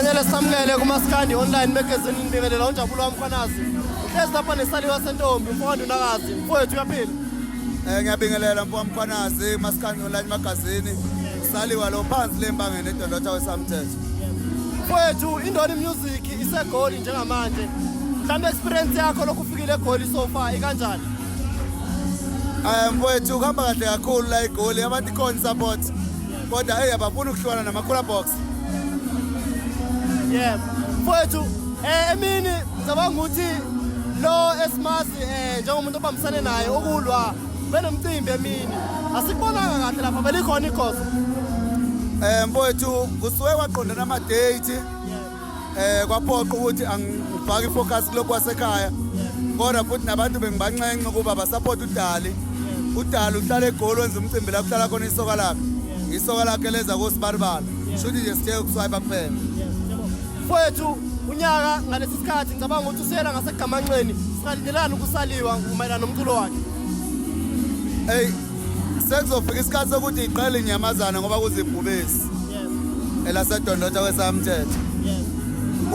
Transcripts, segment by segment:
Sihlanganyele samukele kuMaskandi online magazine nibingelela uNjabulo waMkhwanazi. Hlezi lapha nesaliwa sentombi mfowethu Nakazi. Mfowethu uyaphila? Ngiyabingelela mfowethu Maskandi online magazine. Saliwa lo phansi lembangeni eDondotha weSamthetho. Mfowethu indoni music isegoli njengamanje. Mhlambe experience yakho lokufikile eGoli so far ikanjani? Mfowethu kuhamba kahle kakhulu la eGoli abantu ikhona support. Kodwa abafuna ukuhlwana namakhula box. Yeah. Mfowethu emini ngicabanga ukuthi lo esimazi njengomuntu obambisane naye okulwa benomcimbi emini. Asikubonanga kahle lapha belikhona ikhosi. Mfowethu kusuke kwaqondana ama date. Kwaphoqa ukuthi angifake ifocus kuloko wasekhaya. Kodwa futhi nabantu bengibanxenxe ukuba basupport uDali. uDali uhlala eGoli wenza umcimbi la kuhlala khona isoka lakhe. Isoka lakhe leza koSibaribala. Shothi nje sithe ukuswipe kuphela. Mfowethu unyaka ngalesi sikhathi ngicabanga ukuthi usela ngasegamanxeni siqalindelana ukusaliwa umayelana nomculo wakhe. Sekuzofika isikhathi sokuthi iqale inyamazana ngoba kuzibhubesi. Elasedondotha weSamthetho.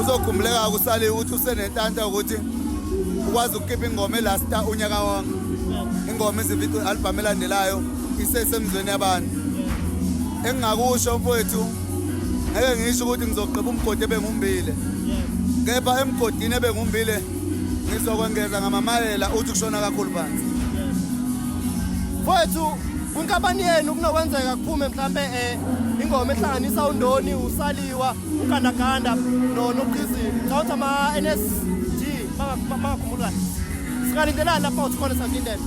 Uzokhumbuleka kusaliwe ukuthi usenentanta ukuthi ukwazi ukukhipha ingoma elasta unyaka wonke. Ingoma izividiyo album elandelayo isesemzweni yabantu. Engingakusho mfowethu ngeke ngisho ukuthi ngizogqiba umgodi ebengumbile. Kepha emgodini ebengumbile ngizokwengeza ngamamayela uthi kushona kakhulu phansi. Mfowethu kwinkampani yenu kunokwenzeka kuphume mhlambe ingoma ehlanganisa uNdoni, uSaliwa, uGandaganda noBhizile. Ngawuthi ama NSG bangakhumbula. Siqalindelana lapha uthi khona sakulindela.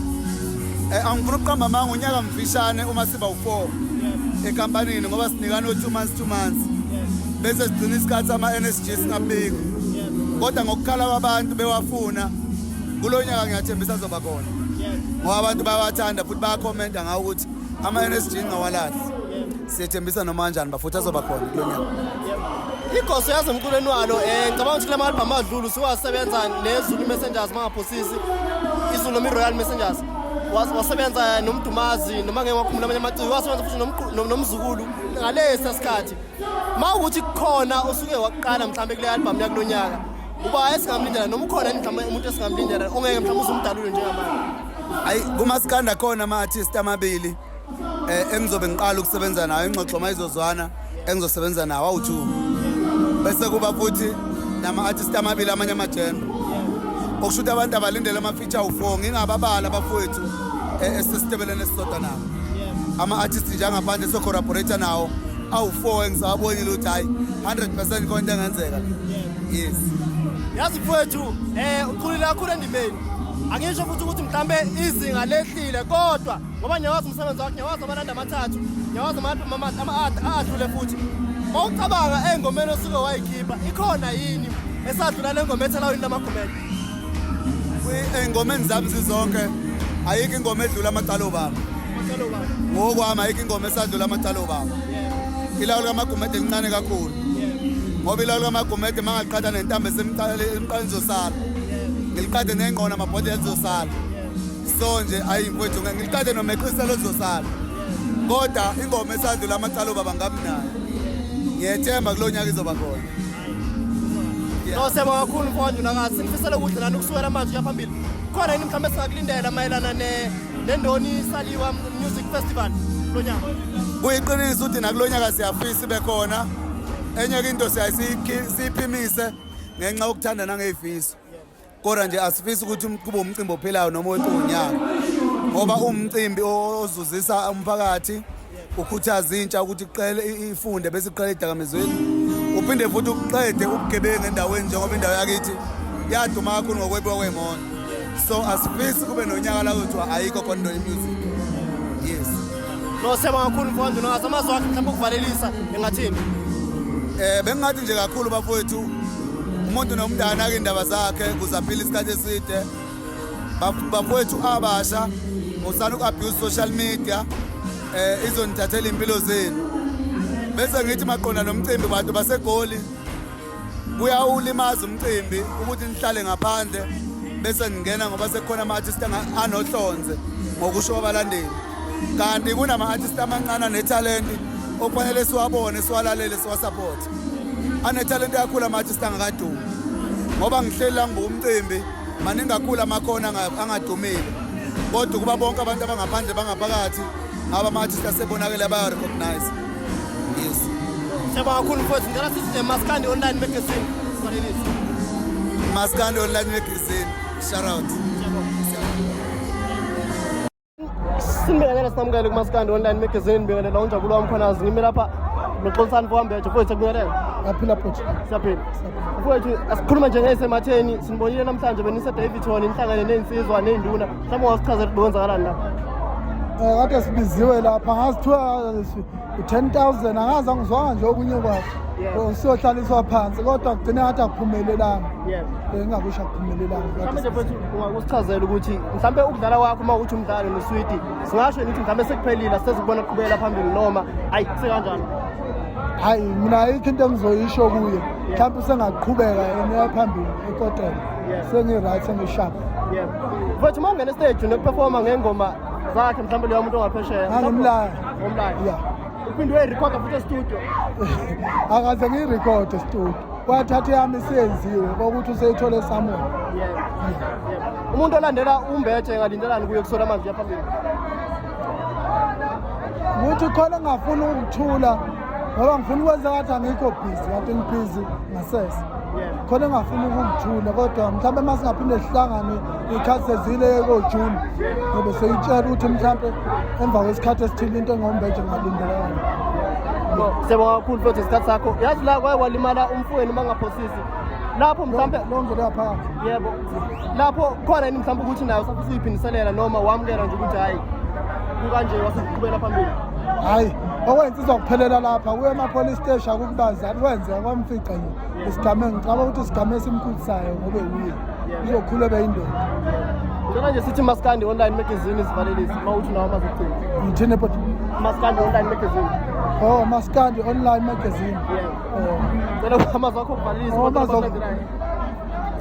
Angifuna ukuqamba amanga unyaka mfishane uma siba u4 ekampanini ngoba sinikana 2 months. Bese sigcina isikhathi ama NSG singabiki. Kodwa ngokukhala kwabantu bewafuna kulonyaka ngiyathembisa zoba khona. Ngoba abantu bayawathanda futhi bayakhomenta ngawo ukuthi ama NSG ngawalazi. Siyethembisa noma kanjani bafuthi azoba khona kulonyaka. Igoso yazi emculweni walo ngicabanga ukuthi kulama album adlulu siwasebenza neZulu Messengers mangaphosisi iZulu Royal Messengers. Wasebenza noMdumazi noma ngeke wakhumbula amanye amaciko wasebenza futhi nomzukulu ngalesa sikhathi. Mawukuthi kukhona osuke waqala mhlambe kule album yakulonyaka uba esingamlindela noma ukhona mhlambe umuntu esingamlindela ongeke mhlambe uzumdalule njengamanje. KuMaskandi khona ama artist amabili engizobe ngiqala ukusebenza nayo ingxoxo mayizozwana engizosebenza nawo awu2. Bese kuba futhi nama artist amabili amanye amajembe. Okushuthi abantu abalindele ama feature u4 ngingababala abafowethu esisitebelene sisodwa nabo. Ama artist njengaphandle so collaborate nawo awu4 engizabonile ukuthi hayi 100% konke engenzeka. Yes. Yazi mfowethu ukhulile kakhulu endimeni. Angisho futhi ukuthi mhlambe izinga lehlile kodwa ngoba nyawazi umsebenzi wakhe nyawazi abalanda amathathu nyawazi ama-adlule futhi. Mawucabanga engomeni osuke wayikhipha ikhona yini esadlula le ngoma ethela wini lamakhomedi? Engomeni zami zizonke ayikho ingoma edlula amacalo baba. Ngokwami ayikho ingoma esadlula amacalo baba. Ilawula kamagumede elincane kakhulu. Ngoba ilawula kamagumede mangaqhatha nentambo emqaleni zosala. Ngiliqhathe nengqona amabhodlela ezosala. So nje ayimfowethu ngiliqhathe nomeqiselo ezosala. Kodwa ingoma esadlula amacalo baba ngamnayo. Ngiyethemba kulonyaka izoba khona. No sema kakhulu mfowethu Nakazi ngifisela ukuthi lana ukusukela manje yaphambili. Khona yini mhlambe singakulindela mayelana neNdoni Saliwa Music Festival lonyaka? Kuyiqiniso ukuthi nakulonyaka siyafisa ibe khona. Enye into siyayiphimise ngenxa yokuthanda nangezifiso. Kodwa nje asifisi ukuthi kube umcimbi ophelayo noma wetunyaka. Ngoba umcimbi ozuzisa umphakathi ukhuthaza intsha ukuthi iqele ifunde bese iqele idakamizweni. Uphinde futhi uqede ubugebengu endaweni njengoba indawo yakithi yaduma kakhulu ngokwebiwa kwemoto. So asifisi kube nonyaka la kuthiwa ayikho khona into yemusic. Yes. No sema kakhulu mfowethu Nakazi amazwi akhe mhlawumbe ukuvalelisa engathini? Bengathi nje kakhulu bafowethu umuntu nomntana ke indaba zakhe kuzaphila isikhathi eside. Bafowethu abasha musana uku-abuse social media izonithathela impilo zenu. Bese ngithi maqonda nomcimbi bantu baseGoli kuyawulimaza umcimbi ukuthi nihlale ngaphandle bese ngingena ngoba sekukhona ama-artist anohlonze ngokusho kwabalandeli. Kanti kunama-artist amancane netalent okufanele siwabone siwalalele siwasupport. anetalent kakhulu ama-artist angakadumi ngoba ngihleli la ngumcimbi maningi kakhulu amakhono angadumile kodwa kuba bonke abantu abangaphandle bangaphakathi ama-artist asebonakele baya-recognize. Yes. Siyabonga kakhulu mfowethu, ngicela sithi Maskandi Online Magazine sivalelise. Maskandi Online Magazine, shout out. Sinibingelela sinamukele kuMaskandi Online Magazine, bingelela uNjabulo Wamkhwanazi, ngimi lapha noXolisani Mfowambeje. Mfowethu kubingelela. Aphila futhi. Siyaphila. Mfowethu asikhuluma nje ngesematheni, sinibonile namhlanje benise Davidton inhlangane nensizwa nenduna. Mhlawumbe wasichazela ukwenzakalani lapha. Kade sibiziwe lapha ngasithiwa u10,000 angaze ngizwanga nje okunye kwakho. Siyohlaliswa phansi kodwa kugcine ngathi akuphumelelanga. Engakusho akuphumelelanga. Mhlawumbe nje mfowethu ungakusichazela ukuthi mhlawumbe ukudlala kwakho uma uthi umdlalo noSweety singasho ukuthi mhlawumbe sekuphelile sesibona kuqhubekela phambili noma ayi sekanjani. Hayi mina ayikho into engizoyisho kuye. Mhlawumbe sengaqhubeka eneya phambili ekotela. Sengi-right sengi-sharp. Mfowethu uma ungena stage nokuperforma ngengoma zakhe mhlawumbe leyo muntu ongaphesheya. Ngimlaya. Yeah. Uphinde uyirecorda futhi e-studio. Akaze ngiyirekhode e-studio. Wathatha yami isiyenziwe ukuthi useyithole somewhere. Umuntu olandela uMbethe ngalindelani kuye kusola amanzi yaphambili. Ukuthi khona ngafuna ukuthula ngoba ngifuna ukwenza ngathi angikho busy kanti ngibusy ngasese. Khona ngafuna ukuthula kodwa mhlawumbe masingaphinde sihlangane ikhathi sezile koJune ngoba seyitshela ukuthi mhlawumbe emva kwesikhathi esithile into engoMbethe ngalindelana. Siyabonga kakhulu futhi isikhathi sakho. Yazi la kwalimala umfweni mangaphosisi. Lapho mhlawumbe lonke lapha. Yebo. Lapho khona yini mhlawumbe ukuthi nayo safuthi uyiphindiselela noma wamukela nje ukuthi hayi kukanje wasekuqhubela phambili. Hayi okwenza izokuphelela lapha kuye ema-police station akukubazali kwenzeka kwamfica nje isigame ngicaba ukuthi isigame esimkhuthisayo ngobe uye uzokhula ebe yindoda. Ngicela nje sithi Maskandi Online Magazine sivalelise uma uthi nawo amazocinga. Ngithini but Maskandi Online Magazine. Oh Maskandi Online Magazine. Ngicela ukama zakho uvalelise.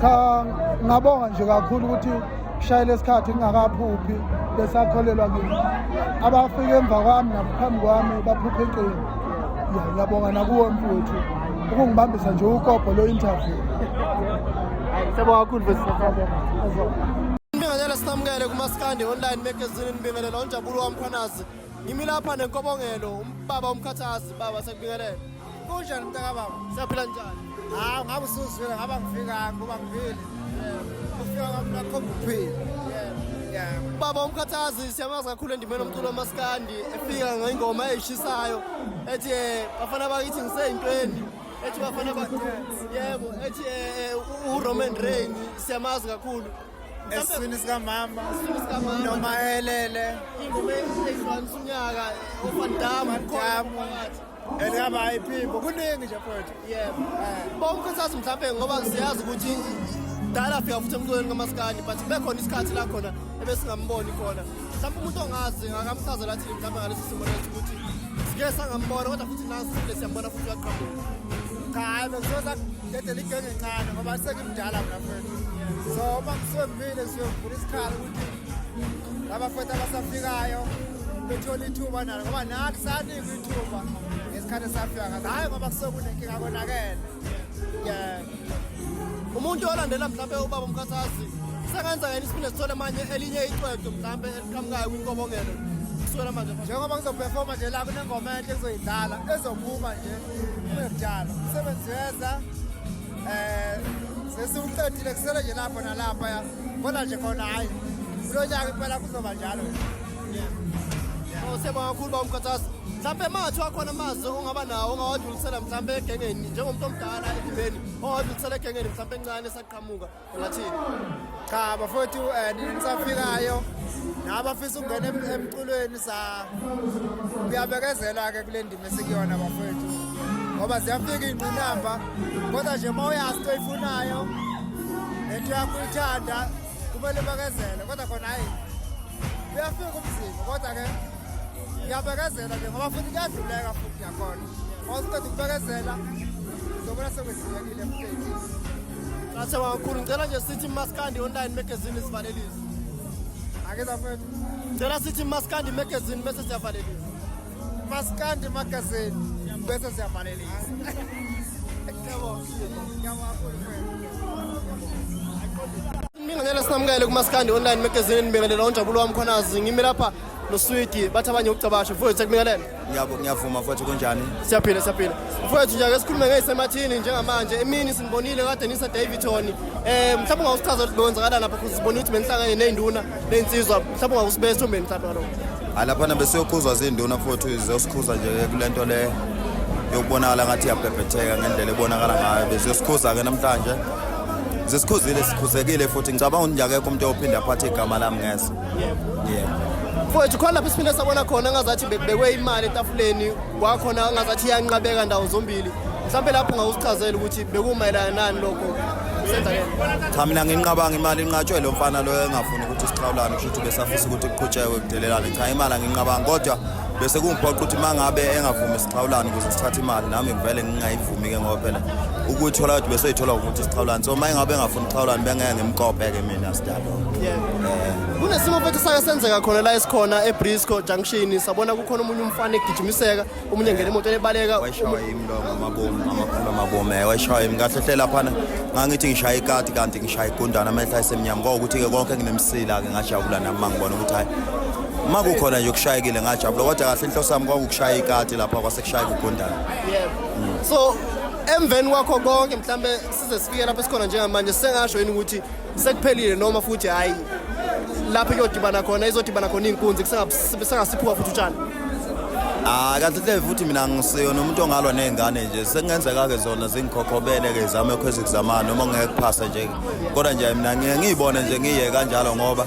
Cha ngabonga nje kakhulu ukuthi kushayela isikhathi ngingakaphuphi besakholelwa kimi. Abafike emva kwami naphambi kwami baphuphe iqini. Ngiyabonga nakuwe mfowethu ukungibambisa nje ukopho lo interview. Siyabonga kakhulu besifakazi. Ngibingelela sinamukele kuMaskandi Online Magazine, ngibingelela uNjabulo Wamkhwanazi. Ngimi lapha nenkobongelo umbaba uMkhathazi. Baba sekubingelela. Kunjani mntaka baba? Siyaphila njani? Hayi ngabe usuzwile ngaba ngifika ngoba ngivile. Ufika kamna khomba uphila. Baba uMkhathazi siyamazi kakhulu endimeni omculo Maskandi efika ngengoma eyishisayo ethi bafana bakithi ngiseyintweni ethi bafana yebo ethi uRoman Reigns siyamazi kakhulu Esini sikamama noma elele ingoma eyihlanisa unyaka uVan Damme elihamba iphimbo kuningi nje mfowethu. Yebo. Baba uMkhathazi mhlawumbe ngoba siyazi ukuthi dala fika futhi emculweni kaMaskandi but bekhona isikhathi la khona ebesingamboni khona. Mhlawumbe umuntu ongazi ngakamchazela athi mhlawumbe ngalesi simo leso ukuthi sike sangambona kodwa futhi nasile siyambona futhi uyaqhamuka. Cha hayi bekuzoza dedela igenge encane ngoba sekimdala mina mfowethu. So uma ngisengivile siyovula isikhala ukuthi labafowethu abasafikayo bethola ithuba nalo ngoba nathi sanikwa ithuba ngesikhathi esafika ngathi hayi ngoba kusekunenkinga konakele. Umuntu olandela mhlawumbe ubaba uMkhathazi sengenza ngene isiphinde sithole manje elinye icwecwe mhlawumbe eliqhamukayo kwinkobongelo kusukela manje njengoba ngizoperforma nje la kunengoma enhle engizoyidlala ezomuma nje kuyekujala umsebenzi weza sesiwuqedile kusele nje lapho nalapha kodwa nje khona hayi kulo nyaka impela kuzoba njalo. Siyabonga kakhulu baba uMkhathazi. Mhlawumbe mathi wakhona amazwi ongaba nawo ongawadlulisela mhlawumbe egengeni njengomuntu omdala edibeni ongawadlulisela egengeni mhlawumbe encane esaqhamuka ngathini. Cha bafowethu nisafikayo nabafisa ukungena emculweni kuyabekezelwa-ke kule ndima esikuyona bafowethu ngoba ziyafika iy'ngqinamba kodwa nje uma uyazi into oyifunayo nento yakho uyithanda kumele ubekezele kodwa khona hayi kuyafika umzimba kodwa-ke ngiyabekezela nje ngoba futhi kuyadluleka futhi yakhona ngoba siqeda ukubekezela uzobona sekweziyekile mfethu. Siyabonga kakhulu. Ngicela nje sithi Maskandi Online Magazine sivalelise. Akeza mfethu. Ngicela sithi Maskandi Magazine bese siyavalelisa. Maskandi Magazine bese siyavalelisa. Sibongele sinamukele kuMaskandi Online Magazine ngibingelela uNjabulo wami Khwanazi ngimi lapha noSweety bathi abanye ukucabasha mfowethu ekubingelele. Ngiyavuma futhi kunjani? Siyaphila. Mfowethu nje ake sikhulume ngeSemathini njengamanje emini sinibonile kade nisa Davidton. Mhlawumbe ungawusichaza ukuthi kwenzakala lapha ukuthi sibona ukuthi benihlangane nezinduna nezinsizwa mhlawumbe ungawusibeka ethombeni mhlawumbe lokho. Alaphana besiyokhuzwa zinduna futhi ziyosikhuza nje kulento le yokubonakala ngathi iyabhebhetheka ngendlela ebonakala ngayo beziyosikhuza ke namhlanje. Zisikhuzile sikhuzekile futhi ngicabanga ukuthi akekho umuntu ophinda aphathe igama lami ngese. Yebo. Mfowethu khona lapho siphinde sabona khona ngazathi bekubekwe imali etafuleni kwakhona ngazathi iyanqabeka ndawo zombili. Mhlawumbe lapho ungawusichazela ukuthi bekumayelana nani lokho senza ke. Cha mina nginqabanga imali inqatshwe lo mfana lo engafuni ukuthi siqhawulane kusho ukuthi besafisa ukuthi kuqhutshekwe kudelelane. Cha imali nginqabanga kodwa bese kungiphoqa ukuthi mangabe engavumi siqhawulane ukuze sithathe imali nami ngivele ngingayivumi ke ngoba phela ukuthola ukuthi bese uyithola ukuthi siqhawulane so mangabe engafuni siqhawulane bengeke ngimqophe ke mina sidalo. Kunesimo mfethu sake senzeka khona la esikhona eBrisco Junction sabona kukhona umunye umfana egijimiseka umunye ngene imoto ebaleka wayishaya imlomo amabomu wayishaya imkahle lapha ngangithi ngishaya ikati kanti ngishaya igundana amehla esemnyama ngoba ukuthi ke konke nginemsila ke ngajabula nami mangibona ukuthi hayi makukhona nje ukushayekile ngajabula kodwa kahle inhloso yami kwakukushaya ikati lapha kwasekushaya igundana. So emveni kwakho konke mhlambe size sifike lapha esikhona njengamanje sengasho yini ukuthi sekuphelile noma futhi hayi lapho iyodibana khona izodibana khona inkunzi kusengasiphuka futhi utshani. Kahle futhi mina ngisiyo nomuntu ongalwa nezingane nje sekungenzeka ke zona zingikhokhobele ke zame ukhweza kuzamana noma ngeke kuphasa nje kodwa nje mina ngiyibone nje ngiye kanjalo ngoba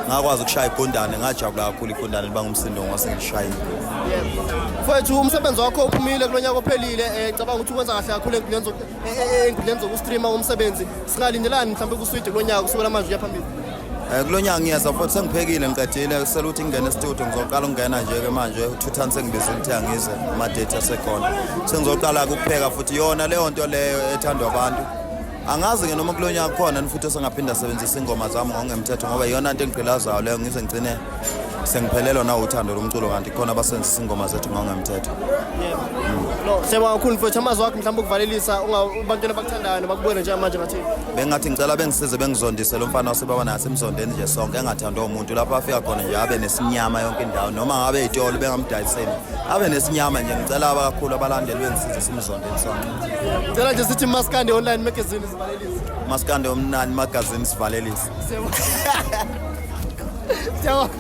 ngakwazi ukushaya igundane ngajabula kakhulu igundane libangumsindo ngosengishayile. Mfowethu umsebenzi wakho uphumile kulonyaka ophelile ngicabanga ukuthi ukwenza kahle kakhulu enkundleni zokustreama umsebenzi singalindelani mhlawumbe kuSweety kulonyaka kusukela manje uyaphambili. Kulonyaka ngiyeza futhi sengiphekile ngiqedile sele ukuthi ngingena e-studio ngizoqala ukungena nje ke manje u-2 sengibizile ukuthi angize ama-date asekhona sengizoqala ukupheka futhi yona leyo nto leyo ethandwa abantu angazi ke noma kulonyaka khona futhi sengaphinda asebenzisa ingoma zami ngokungemthetho ngoba iyona into engigqilazayo leyo ngize ngigcine sengiphelelwa na uthando lomculo kanti khona basebenzisa ingoma zethu ngokungemthetho. Siyabonga kakhulu mfowethu amazwi wakho mhlawumbe ukuvalelisa abantwana abakuthandayo nabakubona njengamanje ngathi bengathi ngicela bengisize bengizondise lo mfana wasebaba naye semzondeni nje sonke engathandwa umuntu lapho afika khona nje abe nesinyama yonke indawo noma ngabe ey'tolo bengamdayiseni abe nesinyama nje ngicela kakhulu abalandeli bengisize simzondeni sonke. Ngicela nje sithi Maskandi Online Magazine sivalelise. Maskandi Online Magazine sivalelise. Siyabonga.